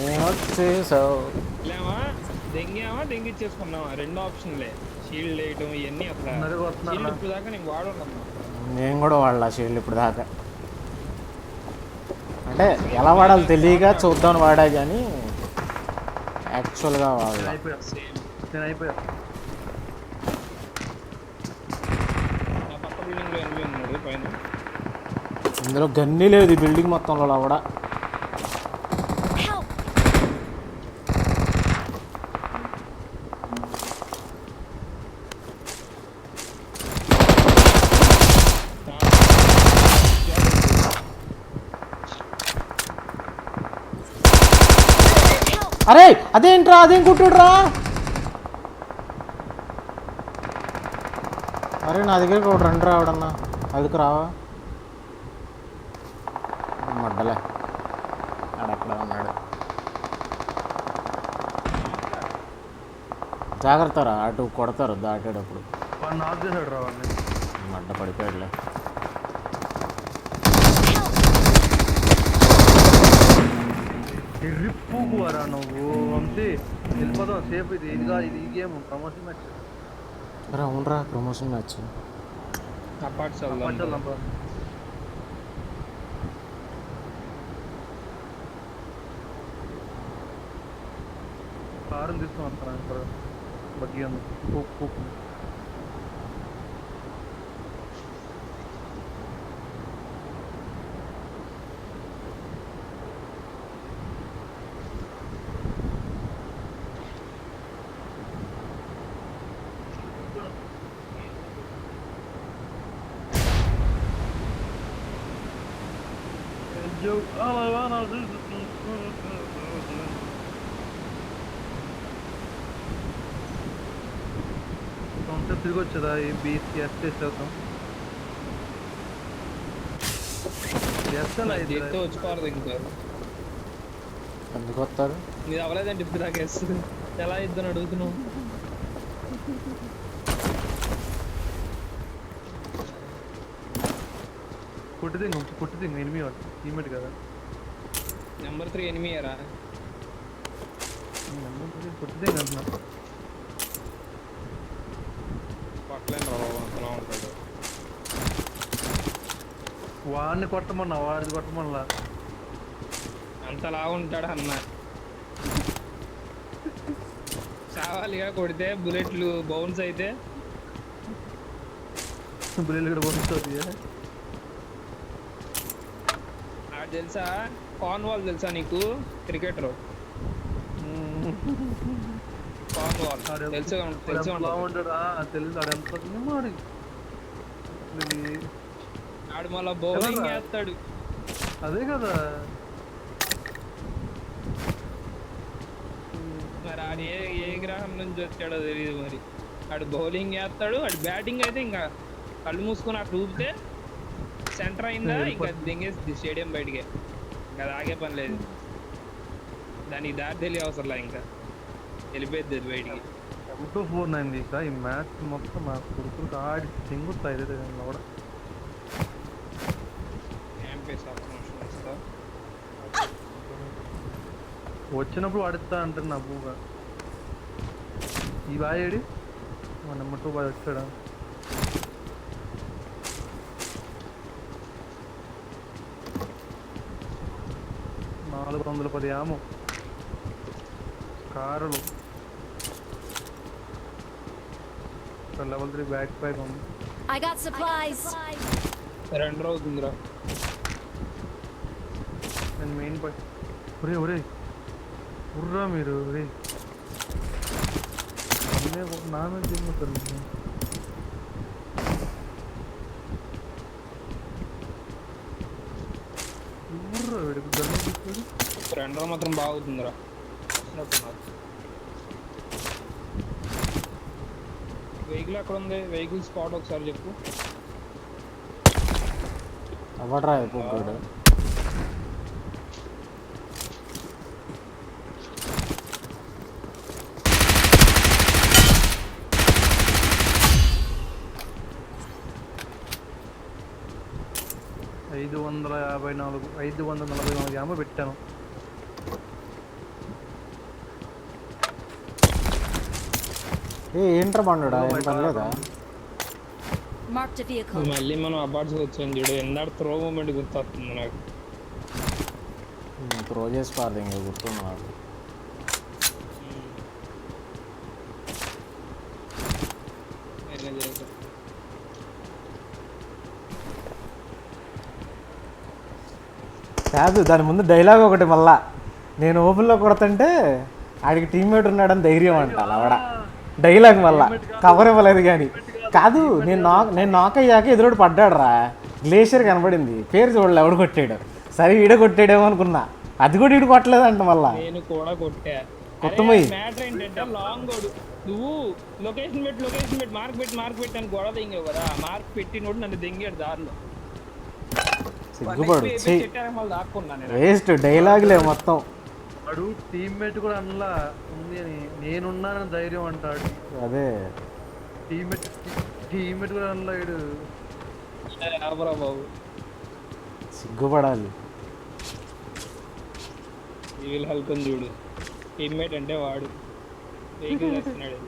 వచ్చేసావు. లేవా దెంగామా దెంగిచ్చేసుకున్నావా? రెండు ఆప్షన్లే, షీల్డ్ వేయటం ఇవన్నీ. అసలు షీల్డ్ ఇప్పుడు దాకా నేను వాడున్నాను. నేను కూడా వాడాల షీల్డ్ ఇప్పుడు దాకా. అంటే ఎలా వాడాలో తెలియక చూద్దామని వాడా కానీ యాక్చువల్గా వాడాలి. నా పక్క బిల్డింగ్ లో ఎనిమిది ఉన్నాడు పైన. ఇందులో గన్నీ లేదు ఈ బిల్డింగ్ మొత్తంలో కూడా. అరే అదేంట్రా, అదేం కుట్టుడ్రా? అరే నా దగ్గరికి ఒకటి రండి రావడన్నా, అదికి రావా? మడ్డలే ఆడెక్కడ ఉన్నాడు. జాగ్రత్త రా, అటు కొడతారు దాటేటప్పుడు. మడ్డ పడిపోయాడులే. ఎర్రిప్పుకురా నువ్వు అంతే వెళ్ళిపోదాం సేఫ్. ఇది ఈ గేమ్ ప్రమోషన్ మ్యాచ్. అరే అవునరా, ప్రమోషన్ మ్యాచ్. కారం తీసుకుని వస్తాను ఇక్కడ బగ్గి ఉంది. తిరిగి వచ్చేదా ఈ బీచ్కి ఎస్టేస్ అవుతాం. వచ్చుకోరదు ఇంకా. ఎందుకు వస్తారు? నీది అవ్వలేదండి ఇప్పుడు దాకా వేస్తుంది. ఎలా ఇద్దని అడుగుతున్నావు? కొట్టిది ఎనిమిది టీమేట్ కదా. నెంబర్ 3 ఎనిమియరా? నెంబర్ 3 కొట్టిదే అంటున్నా. పక్కలేను రా బాబు, అంతలా ఉంటాడు. వాడిని కొట్టమన్నా, వాడిని కొట్టమన్నా. అంతలా ఉంటాడు అన్న. చావాలిగా కొడితే బుల్లెట్లు బౌన్స్ అయితే. బుల్లెట్లు కూడా బౌన్స్ అవుతాయి. ఆడు తెలుసా, కార్న్వాల్ తెలుసా నీకు? క్రికెటర్ కార్న్వాల్ తెలుసు. ఆడు మళ్ళా బౌలింగ్ వేస్తాడు. అదే కదా మరి ఆడు ఏ గ్రహం నుంచి వచ్చాడో తెలియదు. మరి ఆడు బౌలింగ్ వేస్తాడు, ఆడు బ్యాటింగ్ అయితే ఇంకా కళ్ళు మూసుకొని అట్లా ఊపితే సెంటర్ అయిందా ఇంకా దింగేసి స్టేడియం బయటికి. ఇంకా అది ఆగే పని లేదు, దానికి దారి తెలియ అవసరంలా, ఇంకా వెళ్ళిపోద్ది బయటికి. 2-4 ఇక ఈ మ్యాచ్ మొత్తం మా కొడుకులకు ఆడి తింగుతాయి కూడా. వచ్చినప్పుడు ఆడిస్తా అంటారు నా బూగా. ఈ బాయ్ ఏడి మా నెంబర్ 2 బాయ్ వచ్చాడా? $410 యాము కారులు. లెవెల్ 3 బ్యాక్ ప్యాక్ ఉంది. రెండర్ అవుతుందిరా. నేను మెయిన్ పై ఒరే ఉర్రా మీరు ఒరే నా మీద దిగుతారు. ఉర్రా వీడికి గన్ను తీసుకొని రెండర్ మాత్రం బాగుతుందిరా. వెహికల్ ఎక్కడ ఉంది? వెహికల్ స్పాట్ ఒకసారి చెప్పు. ఎవడ్రా అయిపోయాడు? $544 యామ పెట్టాను. ఏంట్రా బండుడా ఏం పని లేదా Marked a vehicle. మళ్ళీ మనం అబార్డ్స్ వచ్చాను చూడు ఎందాడు త్రో మూమెంట్ గుర్తొస్తుంది నాకు. త్రో చేసి పారదు ఇంకా గుర్తుంది నాకు. కాదు దాని ముందు డైలాగ్ ఒకటి మళ్ళా నేను ఓపెన్లో కొడుతుంటే ఆడికి టీమ్మేట్ ఉన్నాడని ధైర్యం అంట ఆవిడ డైలాగ్ మళ్ళా కవర్ ఇవ్వలేదు కానీ కాదు నేను నాక్ అయ్యాక ఎదురుడు పడ్డాడు రా గ్లేషియర్ కనబడింది పేరు చూడలే ఎవడు కొట్టాడు సరే ఈడ కొట్టాడేమో అనుకున్నా అది కూడా ఈడు కొట్టలేదంట మళ్ళా నేను కూడా కొట్టా. కొత్తమయ్యి మ్యాటర్ ఏంటంటే లాంగ్ గోడు నువ్వు లొకేషన్ పెట్టి మార్క్ పెట్టి అని గొడవ దింగావు కదా మార్క్ పెట్టినోడు నన్ను దింగాడు దారిలో సిగ్గుపడు మళ్ళీ దాక్కున్నాను నేను. వేస్ట్ డైలాగులే మొత్తం. వాడు టీమ్మేట్ కూడా అనలా ఉంది అని నేనున్నానని ధైర్యం అంటాడు. అదే టీమ్మేట్ కూడా అనలా వీడు. ఆపరా బాబు సిగ్గుపడాలి. ఈ వీళ్ళు హల్కొని చూడు టీమ్మేట్ అంటే వాడు వెహికల్ చేస్తున్నాడు.